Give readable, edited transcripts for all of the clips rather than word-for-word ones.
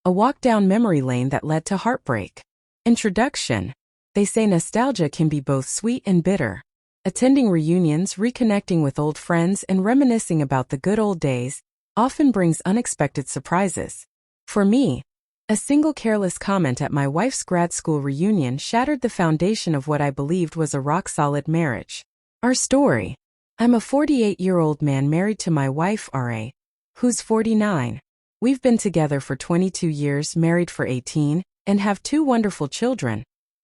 A walk down memory lane that led to heartbreak. Introduction. They say nostalgia can be both sweet and bitter. Attending reunions, reconnecting with old friends, and reminiscing about the good old days often brings unexpected surprises. For me, a single careless comment at my wife's grad school reunion shattered the foundation of what I believed was a rock-solid marriage. Our story. I'm a 48-year-old man married to my wife, R.A., who's 49. We've been together for 22 years, married for 18, and have 2 wonderful children,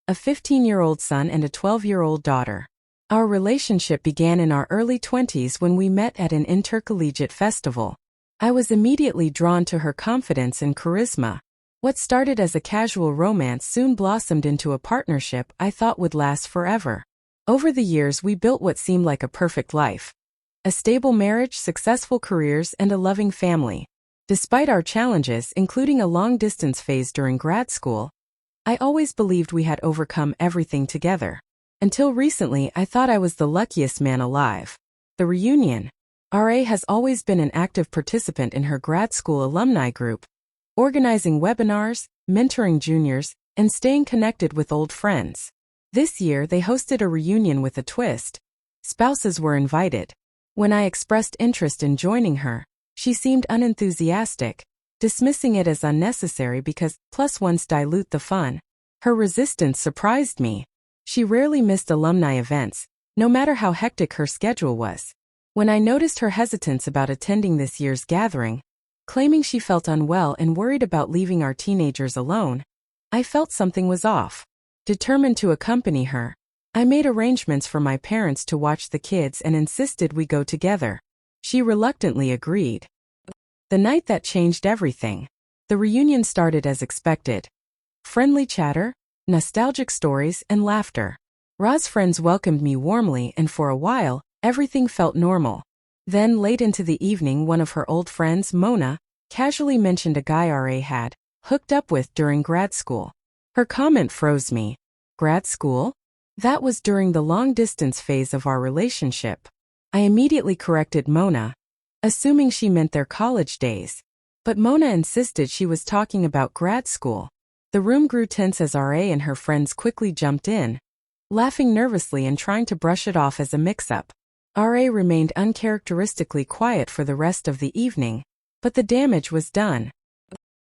a 15-year-old son and a 12-year-old daughter. Our relationship began in our early 20s when we met at an intercollegiate festival. I was immediately drawn to her confidence and charisma. What started as a casual romance soon blossomed into a partnership I thought would last forever. Over the years, we built what seemed like a perfect life. A stable marriage, successful careers, and a loving family. Despite our challenges, including a long-distance phase during grad school, I always believed we had overcome everything together. Until recently, I thought I was the luckiest man alive. The reunion. R.A. has always been an active participant in her grad school alumni group, organizing webinars, mentoring juniors, and staying connected with old friends. This year, they hosted a reunion with a twist. Spouses were invited. When I expressed interest in joining her, she seemed unenthusiastic, dismissing it as unnecessary because +1s dilute the fun. Her resistance surprised me. She rarely missed alumni events, no matter how hectic her schedule was. When I noticed her hesitance about attending this year's gathering, claiming she felt unwell and worried about leaving our teenagers alone, I felt something was off. Determined to accompany her, I made arrangements for my parents to watch the kids and insisted we go together. She reluctantly agreed. The night that changed everything. The reunion started as expected. Friendly chatter, nostalgic stories, and laughter. Ra's friends welcomed me warmly, and for a while, everything felt normal. Then, late into the evening, one of her old friends, Mona, casually mentioned a guy R.A. had hooked up with during grad school. Her comment froze me. Grad school? That was during the long-distance phase of our relationship. I immediately corrected Mona, assuming she meant their college days. But Mona insisted she was talking about grad school. The room grew tense as R.A. and her friends quickly jumped in, laughing nervously and trying to brush it off as a mix-up. R.A. remained uncharacteristically quiet for the rest of the evening, but the damage was done.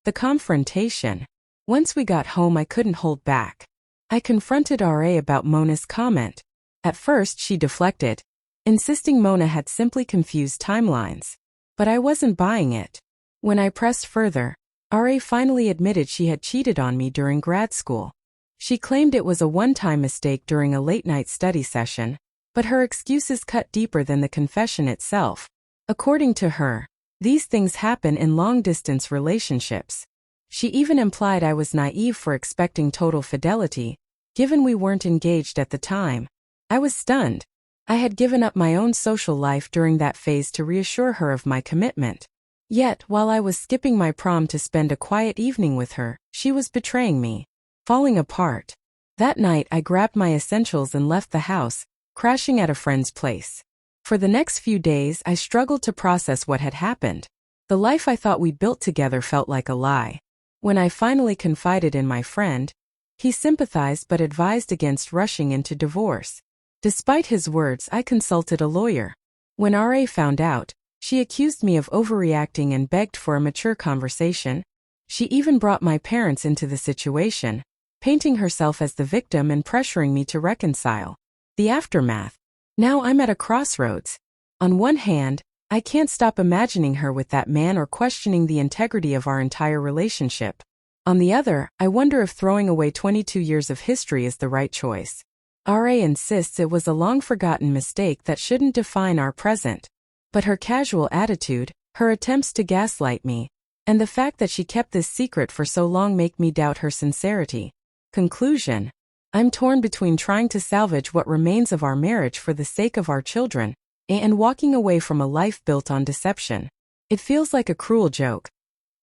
The confrontation. Once we got home, I couldn't hold back. I confronted R.A. about Mona's comment. At first, she deflected, insisting Mona had simply confused timelines. But I wasn't buying it. When I pressed further, R.A. finally admitted she had cheated on me during grad school. She claimed it was a one-time mistake during a late-night study session, but her excuses cut deeper than the confession itself. According to her, these things happen in long-distance relationships. She even implied I was naive for expecting total fidelity, given we weren't engaged at the time. I was stunned. I had given up my own social life during that phase to reassure her of my commitment. Yet, while I was skipping my prom to spend a quiet evening with her, she was betraying me. Falling apart. That night, I grabbed my essentials and left the house, crashing at a friend's place. For the next few days, I struggled to process what had happened. The life I thought we built together felt like a lie. When I finally confided in my friend, he sympathized but advised against rushing into divorce. Despite his words, I consulted a lawyer. When R.A. found out, she accused me of overreacting and begged for a mature conversation. She even brought my parents into the situation, painting herself as the victim and pressuring me to reconcile. The aftermath. Now I'm at a crossroads. On one hand, I can't stop imagining her with that man or questioning the integrity of our entire relationship. On the other, I wonder if throwing away 22 years of history is the right choice. R.A. insists it was a long-forgotten mistake that shouldn't define our present. But her casual attitude, her attempts to gaslight me, and the fact that she kept this secret for so long make me doubt her sincerity. Conclusion. I'm torn between trying to salvage what remains of our marriage for the sake of our children, and walking away from a life built on deception. It feels like a cruel joke.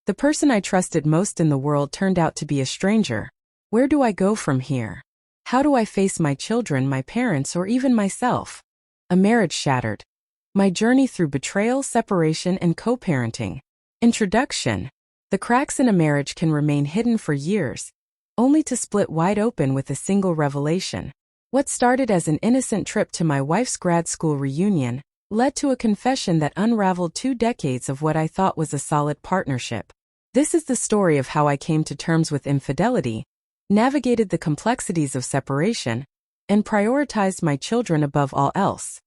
The person I trusted most in the world turned out to be a stranger. Where do I go from here? How do I face my children, my parents, or even myself? A marriage shattered. My journey through betrayal, separation, and co-parenting. Introduction. The cracks in a marriage can remain hidden for years, only to split wide open with a single revelation. What started as an innocent trip to my wife's grad school reunion led to a confession that unraveled 2 decades of what I thought was a solid partnership. This is the story of how I came to terms with infidelity, navigated the complexities of separation, and prioritized my children above all else.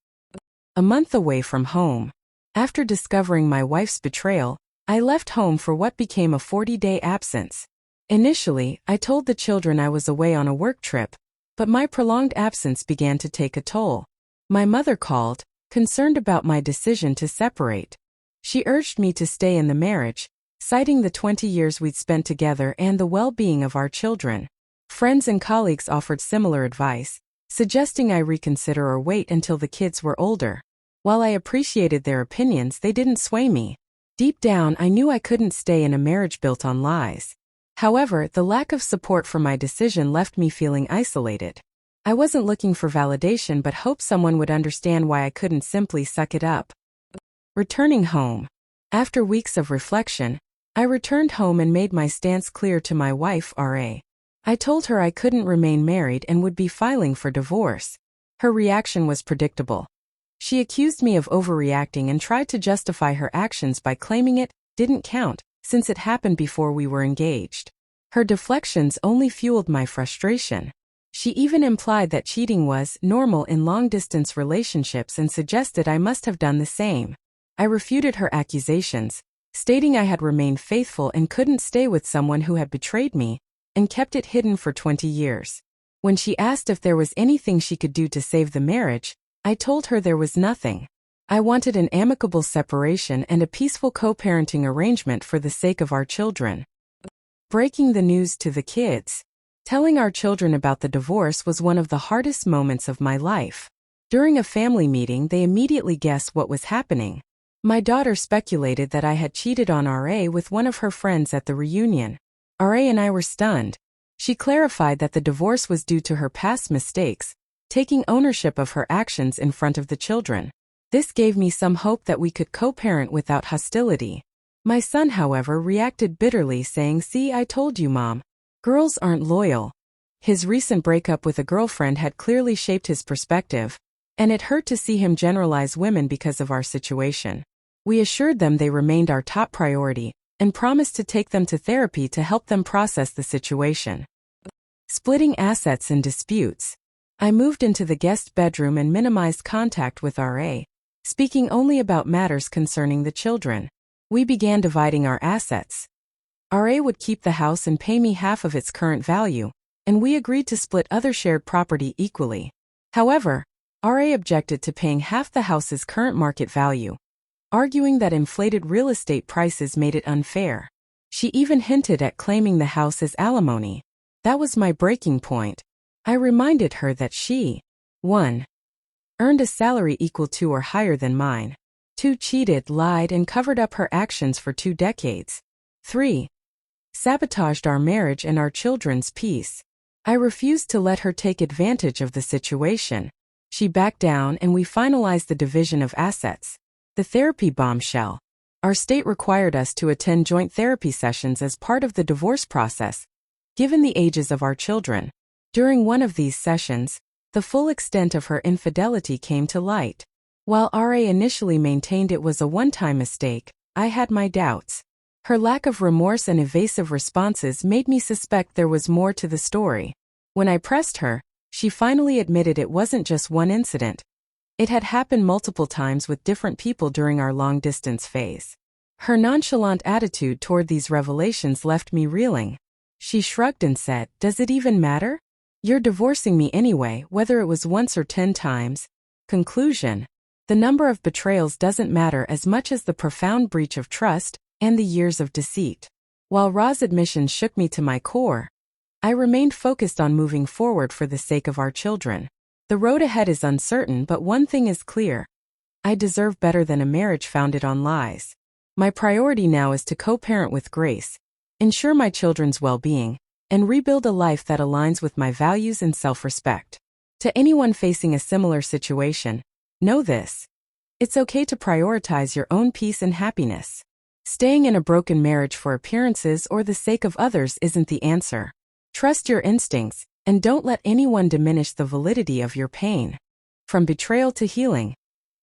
A month away from home, after discovering my wife's betrayal, I left home for what became a 40-day absence. Initially, I told the children I was away on a work trip, but my prolonged absence began to take a toll. My mother called, concerned about my decision to separate. She urged me to stay in the marriage, citing the 20 years we'd spent together and the well-being of our children. Friends and colleagues offered similar advice, suggesting I reconsider or wait until the kids were older. While I appreciated their opinions, they didn't sway me. Deep down, I knew I couldn't stay in a marriage built on lies. However, the lack of support for my decision left me feeling isolated. I wasn't looking for validation but hoped someone would understand why I couldn't simply suck it up. Returning home. After weeks of reflection, I returned home and made my stance clear to my wife, R.A. I told her I couldn't remain married and would be filing for divorce. Her reaction was predictable. She accused me of overreacting and tried to justify her actions by claiming it didn't count, since it happened before we were engaged. Her deflections only fueled my frustration. She even implied that cheating was normal in long-distance relationships and suggested I must have done the same. I refuted her accusations, stating I had remained faithful and couldn't stay with someone who had betrayed me, and kept it hidden for 20 years. When she asked if there was anything she could do to save the marriage, I told her there was nothing. I wanted an amicable separation and a peaceful co-parenting arrangement for the sake of our children. Breaking the news to the kids. Telling our children about the divorce was one of the hardest moments of my life. During a family meeting, they immediately guessed what was happening. My daughter speculated that I had cheated on R.A. with one of her friends at the reunion. R.A. and I were stunned. She clarified that the divorce was due to her past mistakes, taking ownership of her actions in front of the children. This gave me some hope that we could co-parent without hostility. My son, however, reacted bitterly, saying, "See, I told you, Mom. Girls aren't loyal." His recent breakup with a girlfriend had clearly shaped his perspective, and it hurt to see him generalize women because of our situation. We assured them they remained our top priority, and promised to take them to therapy to help them process the situation. Splitting assets and disputes. I moved into the guest bedroom and minimized contact with R.A., speaking only about matters concerning the children. We began dividing our assets. R.A. would keep the house and pay me half of its current value, and we agreed to split other shared property equally. However, R.A. objected to paying half the house's current market value, arguing that inflated real estate prices made it unfair. She even hinted at claiming the house as alimony. That was my breaking point. I reminded her that she 1. Earned a salary equal to or higher than mine. 2. Cheated, lied, and covered up her actions for 2 decades. 3. Sabotaged our marriage and our children's peace. I refused to let her take advantage of the situation. She backed down and we finalized the division of assets. The therapy bombshell. Our state required us to attend joint therapy sessions as part of the divorce process, given the ages of our children. During one of these sessions, the full extent of her infidelity came to light. While R.A. initially maintained it was a one-time mistake, I had my doubts. Her lack of remorse and evasive responses made me suspect there was more to the story. When I pressed her, she finally admitted it wasn't just one incident. It had happened multiple times with different people during our long-distance phase. Her nonchalant attitude toward these revelations left me reeling. She shrugged and said, "Does it even matter? You're divorcing me anyway, whether it was once or 10 times. Conclusion. The number of betrayals doesn't matter as much as the profound breach of trust and the years of deceit." While Ra's admission shook me to my core, I remained focused on moving forward for the sake of our children. The road ahead is uncertain, but one thing is clear. I deserve better than a marriage founded on lies. My priority now is to co-parent with grace, ensure my children's well-being, and rebuild a life that aligns with my values and self-respect. To anyone facing a similar situation, know this. It's okay to prioritize your own peace and happiness. Staying in a broken marriage for appearances or the sake of others isn't the answer. Trust your instincts, and don't let anyone diminish the validity of your pain. From betrayal to healing.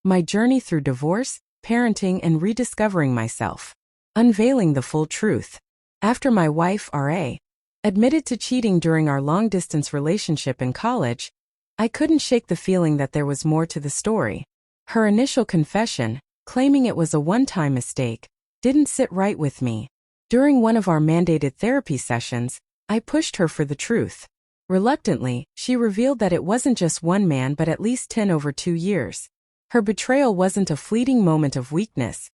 My journey through divorce, parenting, and rediscovering myself. Unveiling the full truth. After my wife, R.A., admitted to cheating during our long-distance relationship in college, I couldn't shake the feeling that there was more to the story. Her initial confession, claiming it was a one-time mistake, didn't sit right with me. During one of our mandated therapy sessions, I pushed her for the truth. Reluctantly, she revealed that it wasn't just one man but at least 10 over 2 years. Her betrayal wasn't a fleeting moment of weakness.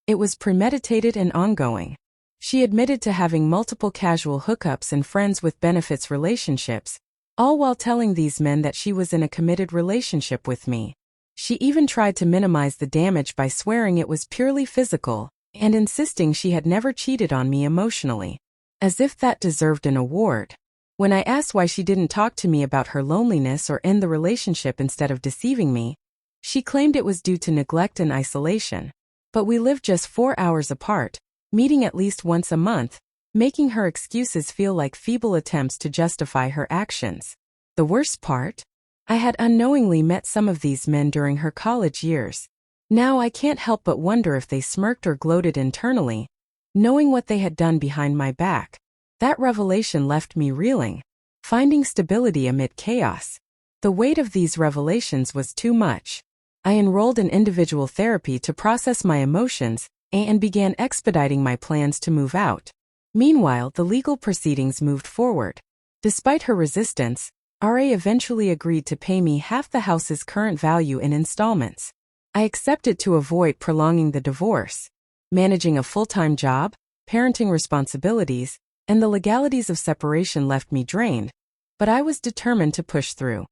It was premeditated and ongoing. She admitted to having multiple casual hookups and friends with benefits relationships, all while telling these men that she was in a committed relationship with me. She even tried to minimize the damage by swearing it was purely physical, and insisting she had never cheated on me emotionally. As if that deserved an award. When I asked why she didn't talk to me about her loneliness or end the relationship instead of deceiving me, she claimed it was due to neglect and isolation. But we lived just 4 hours apart, meeting at least once a month, making her excuses feel like feeble attempts to justify her actions. The worst part? I had unknowingly met some of these men during her college years. Now I can't help but wonder if they smirked or gloated internally, knowing what they had done behind my back. That revelation left me reeling, finding stability amid chaos. The weight of these revelations was too much. I enrolled in individual therapy to process my emotions and began expediting my plans to move out. Meanwhile, the legal proceedings moved forward. Despite her resistance, R.A. eventually agreed to pay me half the house's current value in installments. I accepted to avoid prolonging the divorce. Managing a full-time job, parenting responsibilities, and the legalities of separation left me drained, but I was determined to push through.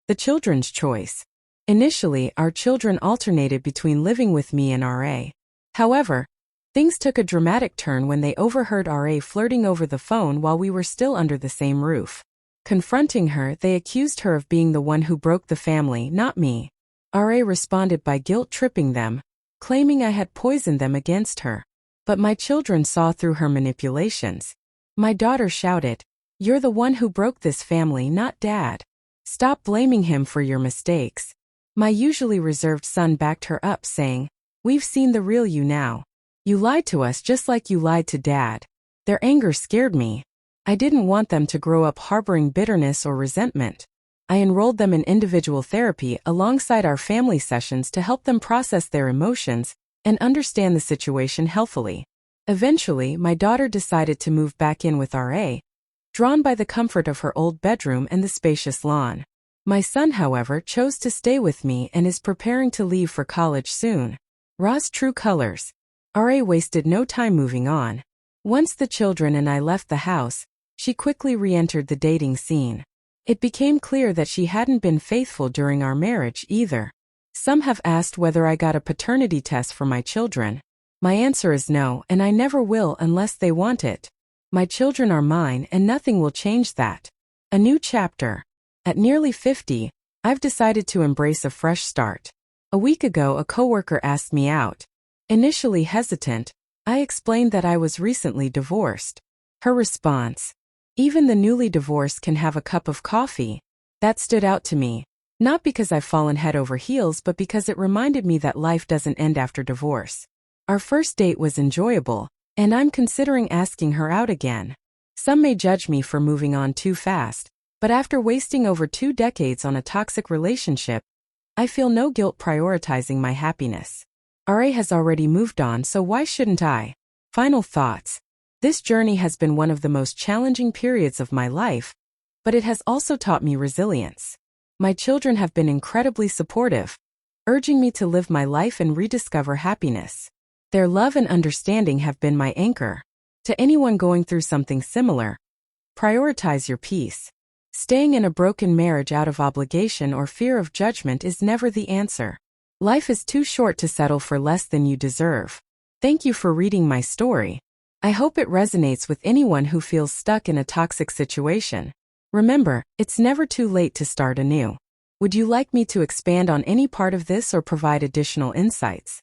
The children's choice. Initially, our children alternated between living with me and R.A. However, things took a dramatic turn when they overheard R.A. flirting over the phone while we were still under the same roof. Confronting her, they accused her of being the one who broke the family, not me. R.A. responded by guilt-tripping them, claiming I had poisoned them against her. But my children saw through her manipulations. My daughter shouted, "You're the one who broke this family, not Dad. Stop blaming him for your mistakes." My usually reserved son backed her up, saying, "We've seen the real you now. You lied to us just like you lied to Dad." Their anger scared me. I didn't want them to grow up harboring bitterness or resentment. I enrolled them in individual therapy alongside our family sessions to help them process their emotions and understand the situation healthily. Eventually, my daughter decided to move back in with R.A., drawn by the comfort of her old bedroom and the spacious lawn. My son, however, chose to stay with me and is preparing to leave for college soon. Raw's true colors. R.A. wasted no time moving on. Once the children and I left the house, she quickly re-entered the dating scene. It became clear that she hadn't been faithful during our marriage either. Some have asked whether I got a paternity test for my children. My answer is no, and I never will unless they want it. My children are mine and nothing will change that. A new chapter. At nearly 50, I've decided to embrace a fresh start. A week ago, a coworker asked me out. Initially hesitant, I explained that I was recently divorced. Her response, "Even the newly divorced can have a cup of coffee." That stood out to me, not because I've fallen head over heels but because it reminded me that life doesn't end after divorce. Our first date was enjoyable, and I'm considering asking her out again. Some may judge me for moving on too fast, but after wasting over 2 decades on a toxic relationship, I feel no guilt prioritizing my happiness. R.A. has already moved on, so why shouldn't I? Final thoughts. This journey has been one of the most challenging periods of my life, but it has also taught me resilience. My children have been incredibly supportive, urging me to live my life and rediscover happiness. Their love and understanding have been my anchor. To anyone going through something similar, prioritize your peace. Staying in a broken marriage out of obligation or fear of judgment is never the answer. Life is too short to settle for less than you deserve. Thank you for reading my story. I hope it resonates with anyone who feels stuck in a toxic situation. Remember, it's never too late to start anew. Would you like me to expand on any part of this or provide additional insights?